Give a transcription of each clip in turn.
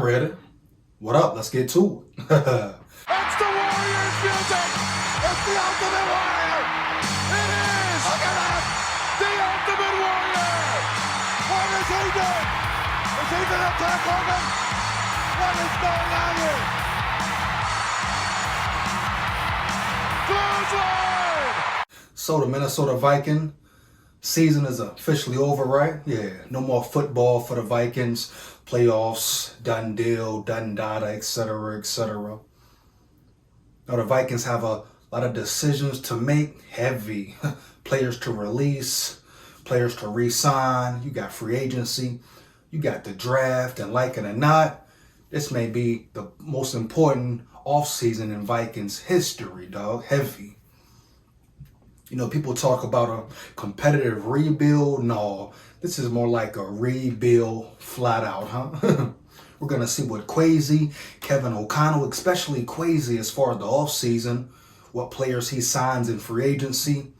ready. What up? Let's get to it. It's the Warriors music. It's the Ultimate Warrior. It is. Look at that. The Ultimate Warrior. What is he doing? Is he going to attack Hogan? What is going on here? Clothesline. So the Minnesota Viking season is officially over, right? Yeah, no more football for the Vikings. Playoffs, done deal, done data, etc., etc. Now the Vikings have a lot of decisions to make, heavy. Players to release, players to re-sign. You got free agency, you got the draft, and like it or not, this may be the most important offseason in Vikings history, dog. Heavy. You know, people talk about a competitive rebuild. No, this is more like a rebuild flat out, huh? We're going to see what Kevin O'Connell, especially Kwesi as far as the offseason, what players he signs in free agency,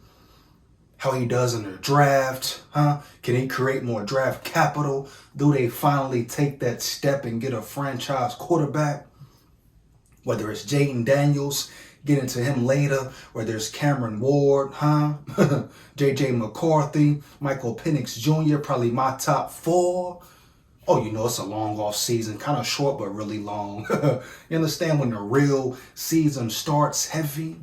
how he does in the draft, huh? Can he create more draft capital? Do they finally take that step and get a franchise quarterback? Whether it's Jaden Daniels, get into him later, where there's Cameron Ward, huh? J.J. McCarthy, Michael Penix Jr., probably my top four. Oh, you know, it's a long off season, kind of short, but really long. You understand when the real season starts heavy?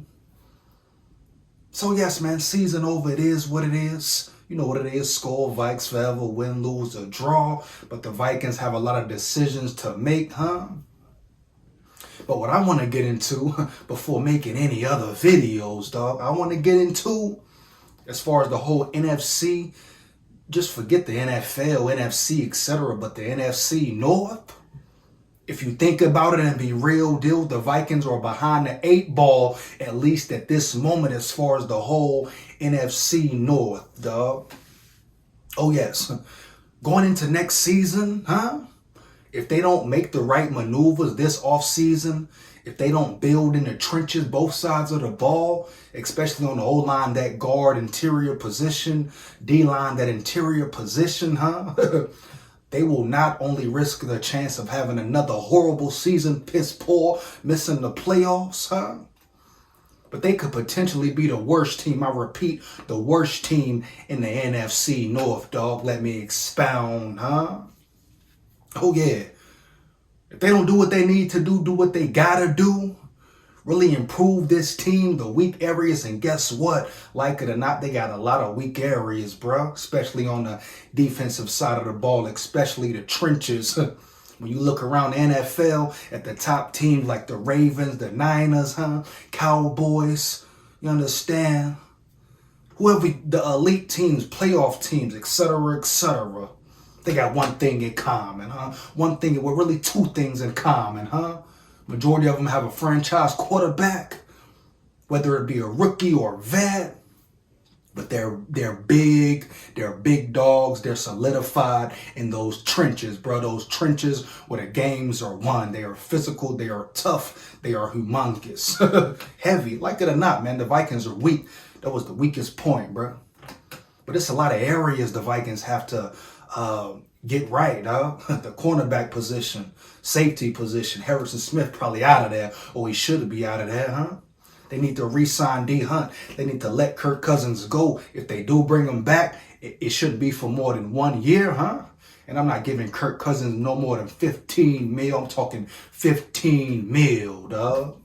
So yes, man, season over, it is what it is. You know what it is, score, Vikes forever, win, lose, or draw. But the Vikings have a lot of decisions to make, huh? But what I want to get into before making any other videos, dog, I want to get into, as far as the whole NFC, just forget the NFL, NFC, etc., but the NFC North. If you think about it and be real deal, the Vikings are behind the 8 ball, at least at this moment, as far as the whole NFC North, dog. Oh, yes. Going into next season, huh? If they don't make the right maneuvers this offseason, if they don't build in the trenches, both sides of the ball, especially on the O-line, that guard interior position, D-line, that interior position, huh? They will not only risk the chance of having another horrible season, piss poor, missing the playoffs, huh? But they could potentially be the worst team. I repeat, the worst team in the NFC North, dog. Let me expound, huh? Oh, yeah. If they don't do what they need to do what they gotta do, really improve this team, the weak areas, and guess what? Like it or not, they got a lot of weak areas, bro, especially on the defensive side of the ball, especially the trenches. When you look around the NFL at the top teams like the Ravens, the Niners, huh? Cowboys, you understand? Whoever, the elite teams, playoff teams, etc., etc., they got one thing in common, huh? One thing, well, really two things in common, huh? Majority of them have a franchise quarterback, whether it be a rookie or a vet, but they're big dogs, they're solidified in those trenches, bro. Those trenches where the games are won. They are physical, they are tough, they are humongous. Heavy, like it or not, man, the Vikings are weak. That was the weakest point, bro. But it's a lot of areas the Vikings have to get right, dog. The cornerback position, safety position. Harrison Smith probably out of there, or he should be out of there, huh? They need to re-sign D Hunt. They need to let Kirk Cousins go. If they do bring him back, it shouldn't be for more than 1 year, huh? And I'm not giving Kirk Cousins no more than 15 mil. I'm talking 15 mil, dog.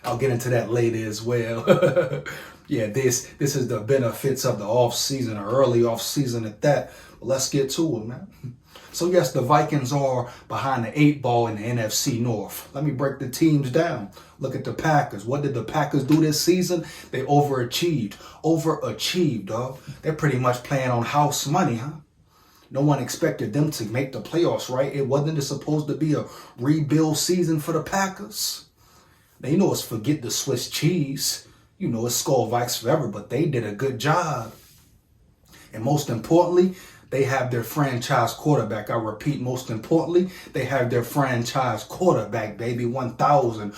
I'll get into that later as well. Yeah, this is the benefits of the offseason, or early offseason at that. But let's get to it, man. So yes, the Vikings are behind the 8 ball in the NFC North. Let me break the teams down. Look at the Packers. What did the Packers do this season? They overachieved, dog. They're pretty much playing on house money, huh? No one expected them to make the playoffs, right? It wasn't supposed to be a rebuild season for the Packers. Now, you know, it's forget the Swiss cheese. You know, it's Skull Vikes forever, but they did a good job. And most importantly, they have their franchise quarterback. I repeat, most importantly, they have their franchise quarterback, baby. 1,000.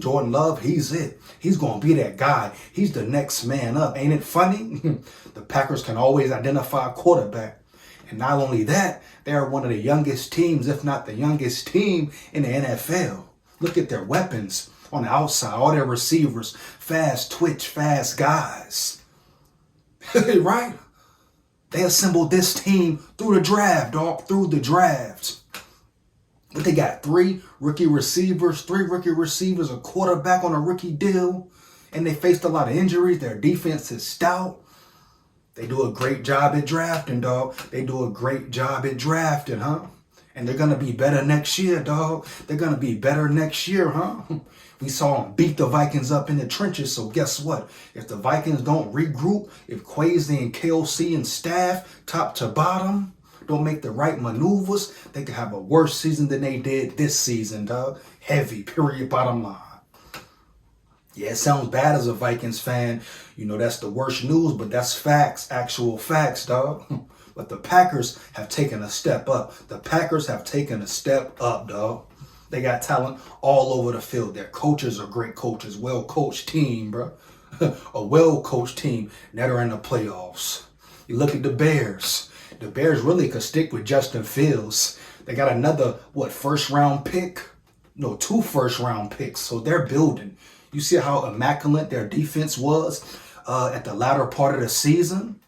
Jordan Love, he's it. He's going to be that guy. He's the next man up. Ain't it funny? The Packers can always identify a quarterback. And not only that, they are one of the youngest teams, if not the youngest team in the NFL. Look at their weapons on the outside, all their receivers, fast twitch, fast guys. Right? They assembled this team through the draft, dog, through the draft. But they got three rookie receivers, a quarterback on a rookie deal, and they faced a lot of injuries. Their defense is stout. They do a great job at drafting, dog. They do a great job at drafting, huh? And they're going to be better next year, dog. They're going to be better next year, huh? We saw them beat the Vikings up in the trenches. So guess what? If the Vikings don't regroup, if Kwesi and KOC and staff, top to bottom, don't make the right maneuvers, they could have a worse season than they did this season, dog. Heavy, period, bottom line. Yeah, it sounds bad as a Vikings fan. You know, that's the worst news, but that's facts, actual facts, dog. But the Packers have taken a step up. The Packers have taken a step up, dog. They got talent all over the field. Their coaches are great coaches. Well-coached team, bro. A well-coached team that are in the playoffs. You look at the Bears. The Bears really could stick with Justin Fields. They got another, first-round pick? No, 2 first-round picks. So they're building. You see how immaculate their defense was at the latter part of the season?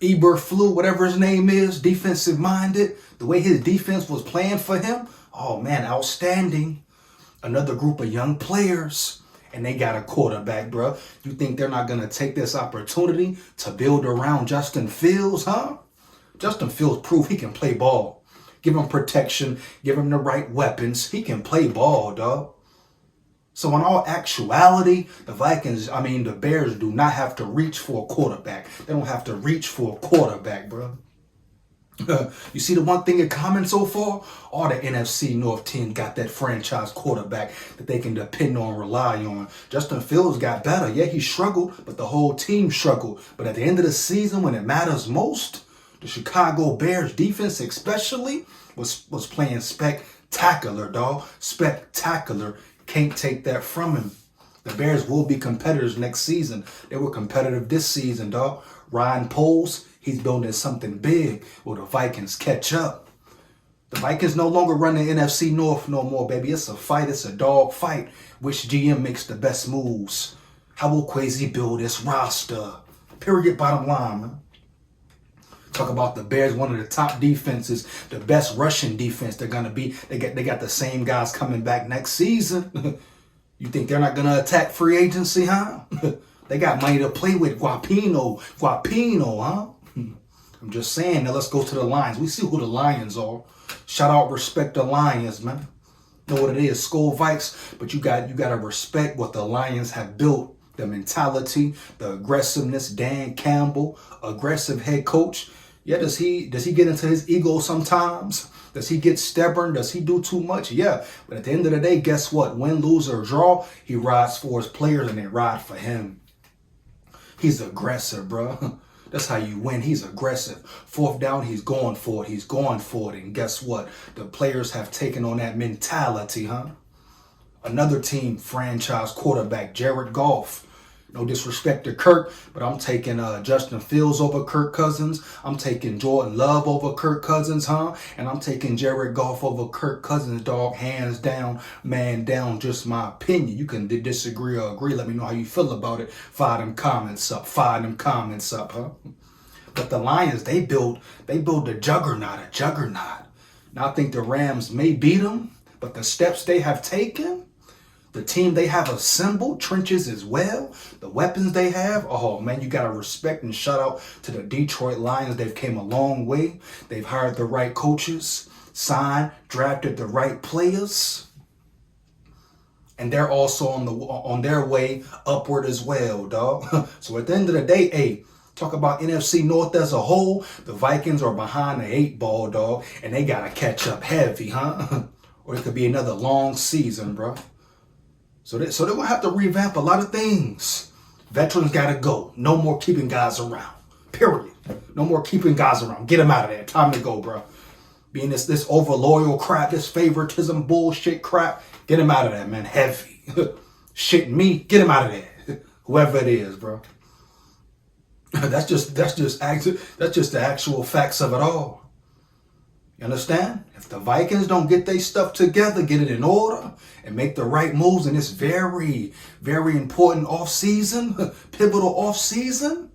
Eberflus, whatever his name is, defensive-minded. The way his defense was playing for him, oh, man, outstanding. Another group of young players, and they got a quarterback, bro. You think they're not going to take this opportunity to build around Justin Fields, huh? Justin Fields proved he can play ball. Give him protection. Give him the right weapons. He can play ball, dog. So in all actuality, the Bears do not have to reach for a quarterback. They don't have to reach for a quarterback, bro. You see the one thing in common so far? All the NFC North teams got that franchise quarterback that they can depend on, rely on. Justin Fields got better. Yeah, he struggled, but the whole team struggled. But at the end of the season, when it matters most, the Chicago Bears defense especially was playing spectacular, dog. Spectacular. Can't take that from him. The Bears will be competitors next season. They were competitive this season, dog. Ryan Poles, he's building something big. Will the Vikings catch up? The Vikings no longer run the NFC North no more, baby. It's a fight. It's a dog fight. Which GM makes the best moves? How will Kwesi build this roster? Period, bottom line, man. Talk about the Bears, one of the top defenses, the best rushing defense. They're gonna be. They got the same guys coming back next season. You think they're not gonna attack free agency, huh? They got money to play with. Guapino, huh? I'm just saying. Now let's go to the Lions. We see who the Lions are. Shout out, respect the Lions, man. Know what it is, Skull Vikes. But you gotta respect what the Lions have built. The mentality, the aggressiveness. Dan Campbell, aggressive head coach. Yeah, does he get into his ego sometimes? Does he get stubborn? Does he do too much? Yeah. But at the end of the day, guess what? Win, lose, or draw, he rides for his players and they ride for him. He's aggressive, bro. That's how you win. He's aggressive. 4th down, he's going for it. He's going for it. And guess what? The players have taken on that mentality, huh? Another team franchise quarterback, Jared Goff. No disrespect to Kirk, but I'm taking Justin Fields over Kirk Cousins. I'm taking Jordan Love over Kirk Cousins, huh? And I'm taking Jared Goff over Kirk Cousins, dog. Hands down, man down. Just my opinion. You can disagree or agree. Let me know how you feel about it. Fire them comments up, huh? But the Lions, they build a juggernaut. Now I think the Rams may beat them, but the steps they have taken, the team they have assembled, trenches as well, the weapons they have, oh man, you got to respect and shout out to the Detroit Lions. They've came a long way. They've hired the right coaches, signed, drafted the right players, and they're also on their way upward as well, dog. So at the end of the day, hey, talk about NFC North as a whole, the Vikings are behind the 8 ball, dog, and they got to catch up heavy, huh? Or it could be another long season, bro. So they're going to have to revamp a lot of things. Veterans got to go. No more keeping guys around. Period. No more keeping guys around. Get them out of there. Time to go, bro. Being this over loyal crap, this favoritism bullshit crap, get them out of there, man. Heavy. Shitting me, get them out of there. Whoever it is, bro. That's just the actual facts of it all. You understand? If the Vikings don't get their stuff together, get it in order, and make the right moves in this very, very important offseason, pivotal offseason,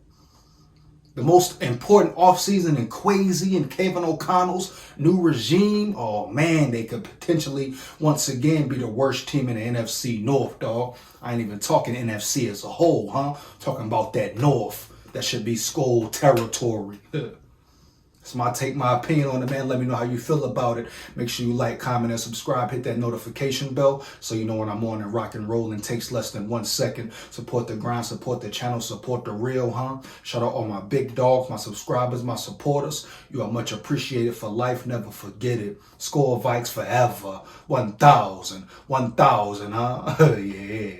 the most important offseason in Quasi and Kevin O'Connell's new regime, oh man, they could potentially once again be the worst team in the NFC North, dog. I ain't even talking NFC as a whole, huh? Talking about that North. That should be Skull territory. That's my take, my opinion on it, man. Let me know how you feel about it. Make sure you like, comment, and subscribe. Hit that notification bell so you know when I'm on and rock and roll. And takes less than 1 second. Support the grind, support the channel, support the real, huh? Shout out all my big dogs, my subscribers, my supporters. You are much appreciated for life. Never forget it. Score Vikes forever. 1,000. 1,000, huh? Yeah.